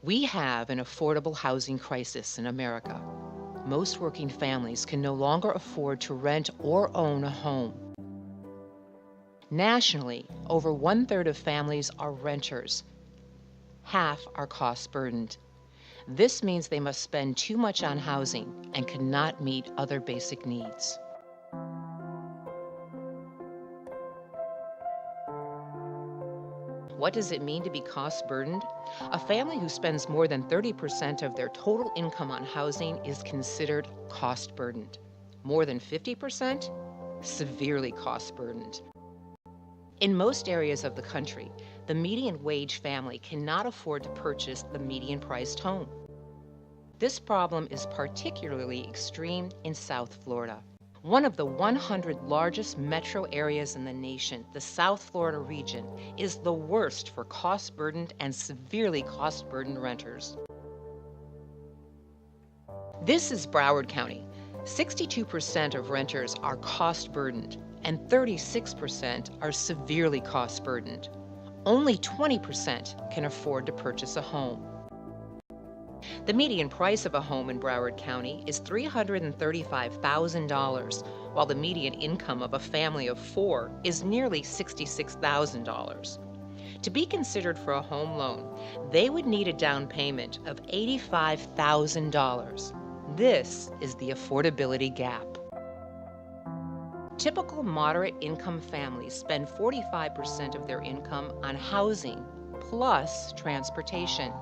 We have an affordable housing crisis in America. Most working families can no longer afford to rent or own a home. Nationally, over one-third of families are renters. Half are cost-burdened. This means they must spend too much on housing and cannot meet other basic needs. What does it mean to be cost-burdened? A family who spends more than 30% of their total income on housing is considered cost-burdened. More than 50%? Severely cost-burdened. In most areas of the country, the median wage family cannot afford to purchase the median-priced home. This problem is particularly extreme in South Florida. One of the 100 largest metro areas in the nation, the South Florida region, is the worst for cost-burdened and severely cost-burdened renters. This is Broward County. 62% of renters are cost-burdened, and 36% are severely cost-burdened. Only 20% can afford to purchase a home. The median price of a home in Broward County is $335,000, while the median income of a family of 4 is nearly $66,000. To be considered for a home loan, they would need a down payment of $85,000. This is the affordability gap. Typical moderate income families spend 45% of their income on housing plus transportation.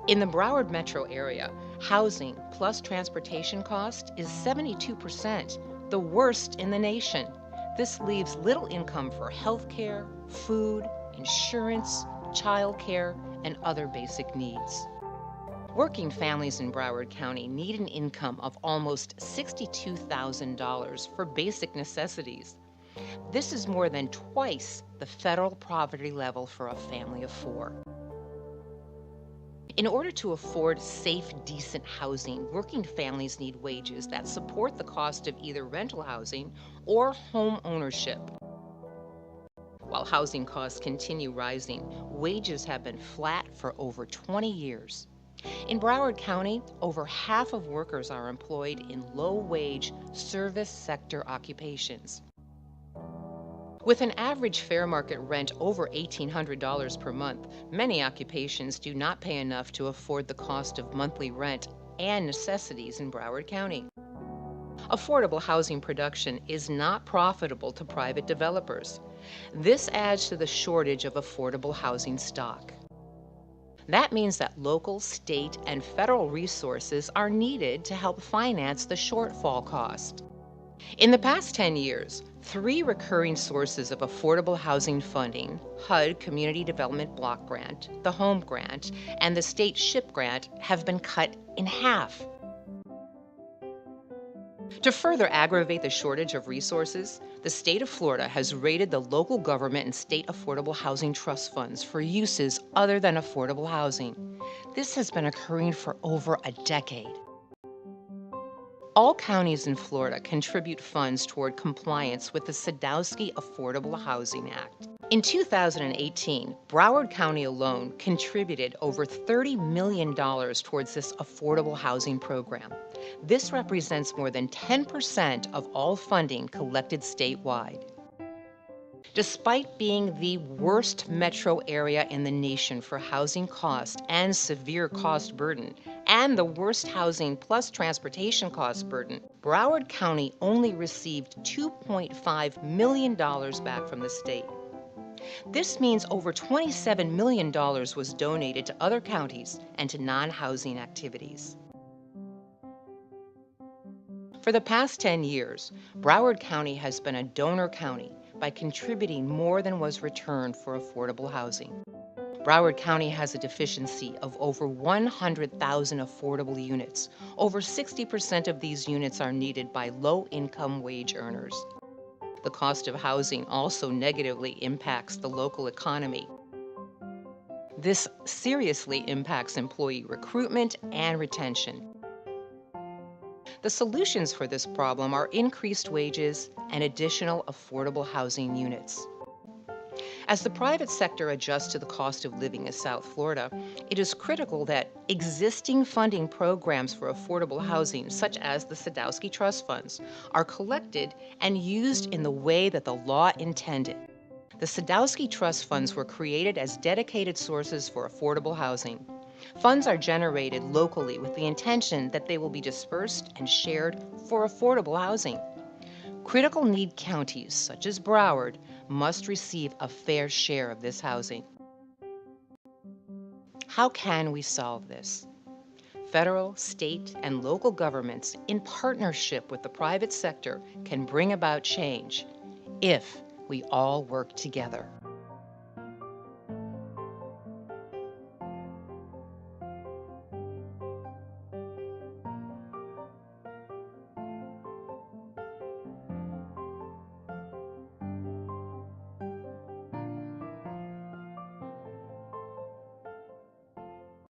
In the Broward metro area, housing plus transportation cost is 72%, the worst in the nation. This leaves little income for health care, food, insurance, childcare, and other basic needs. Working families in Broward County need an income of almost $62,000 for basic necessities. This is more than twice the federal poverty level for a family of 4. In order to afford safe, decent housing, working families need wages that support the cost of either rental housing or home ownership. While housing costs continue rising, wages have been flat for over 20 years. In Broward County, over half of workers are employed in low-wage service sector occupations. With an average fair market rent over $1,800 per month, many occupations do not pay enough to afford the cost of monthly rent and necessities in Broward County. Affordable housing production is not profitable to private developers. This adds to the shortage of affordable housing stock. That means that local, state, and federal resources are needed to help finance the shortfall cost. In the past 10 years, 3 recurring sources of affordable housing funding, HUD Community Development Block Grant, the Home Grant, and the State SHIP Grant, have been cut in half. To further aggravate the shortage of resources, the state of Florida has raided the local government and state affordable housing trust funds for uses other than affordable housing. This has been occurring for over a decade. All counties in Florida contribute funds toward compliance with the Sadowski Affordable Housing Act. In 2018, Broward County alone contributed over $30 million towards this affordable housing program. This represents more than 10% of all funding collected statewide. Despite being the worst metro area in the nation for housing cost and severe cost burden, and the worst housing plus transportation cost burden, Broward County only received $2.5 million back from the state. This means over $27 million was donated to other counties and to non-housing activities. For the past 10 years, Broward County has been a donor county by contributing more than was returned for affordable housing. Broward County has a deficiency of over 100,000 affordable units. Over 60% of these units are needed by low-income wage earners. The cost of housing also negatively impacts the local economy. This seriously impacts employee recruitment and retention. The solutions for this problem are increased wages and additional affordable housing units. As the private sector adjusts to the cost of living in South Florida, it is critical that existing funding programs for affordable housing, such as the Sadowski Trust Funds, are collected and used in the way that the law intended. The Sadowski Trust Funds were created as dedicated sources for affordable housing. Funds are generated locally with the intention that they will be dispersed and shared for affordable housing. Critical need counties, such as Broward, must receive a fair share of this housing. How can we solve this? Federal, state, and local governments, in partnership with the private sector, can bring about change if we all work together.